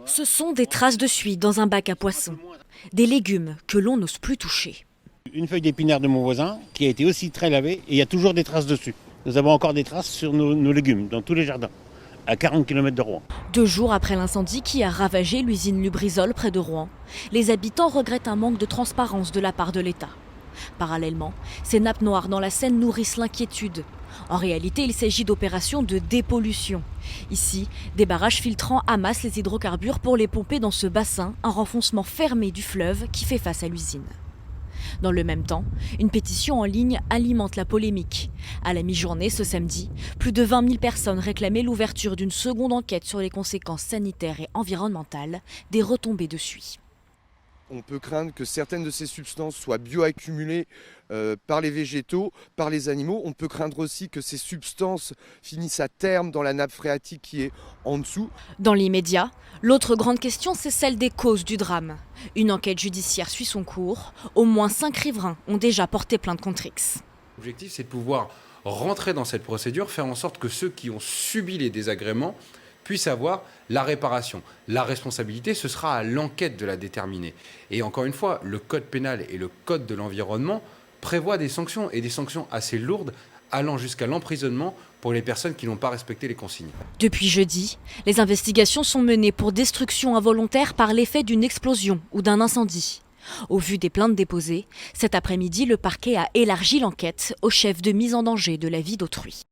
Ce sont des traces de suie dans un bac à poissons. Des légumes que l'on n'ose plus toucher. Une feuille d'épinard de mon voisin qui a été aussi très lavée et il y a toujours des traces dessus. Nous avons encore des traces sur nos légumes dans tous les jardins, à 40 km de Rouen. 2 jours après l'incendie qui a ravagé l'usine Lubrizol près de Rouen, les habitants regrettent un manque de transparence de la part de l'État. Parallèlement, ces nappes noires dans la Seine nourrissent l'inquiétude. En réalité, il s'agit d'opérations de dépollution. Ici, des barrages filtrants amassent les hydrocarbures pour les pomper dans ce bassin, un renfoncement fermé du fleuve qui fait face à l'usine. Dans le même temps, une pétition en ligne alimente la polémique. À la mi-journée ce samedi, plus de 20 000 personnes réclamaient l'ouverture d'une seconde enquête sur les conséquences sanitaires et environnementales des retombées de suie. On peut craindre que certaines de ces substances soient bioaccumulées par les végétaux, par les animaux. On peut craindre aussi que ces substances finissent à terme dans la nappe phréatique qui est en dessous. Dans l'immédiat, l'autre grande question, c'est celle des causes du drame. Une enquête judiciaire suit son cours. Au moins 5 riverains ont déjà porté plainte contre X. L'objectif, c'est de pouvoir rentrer dans cette procédure, faire en sorte que ceux qui ont subi les désagréments puissent avoir la réparation. La responsabilité, ce sera à l'enquête de la déterminer. Et encore une fois, le code pénal et le code de l'environnement prévoient des sanctions, et des sanctions assez lourdes, allant jusqu'à l'emprisonnement pour les personnes qui n'ont pas respecté les consignes. Depuis jeudi, les investigations sont menées pour destruction involontaire par l'effet d'une explosion ou d'un incendie. Au vu des plaintes déposées, cet après-midi, le parquet a élargi l'enquête au chef de mise en danger de la vie d'autrui.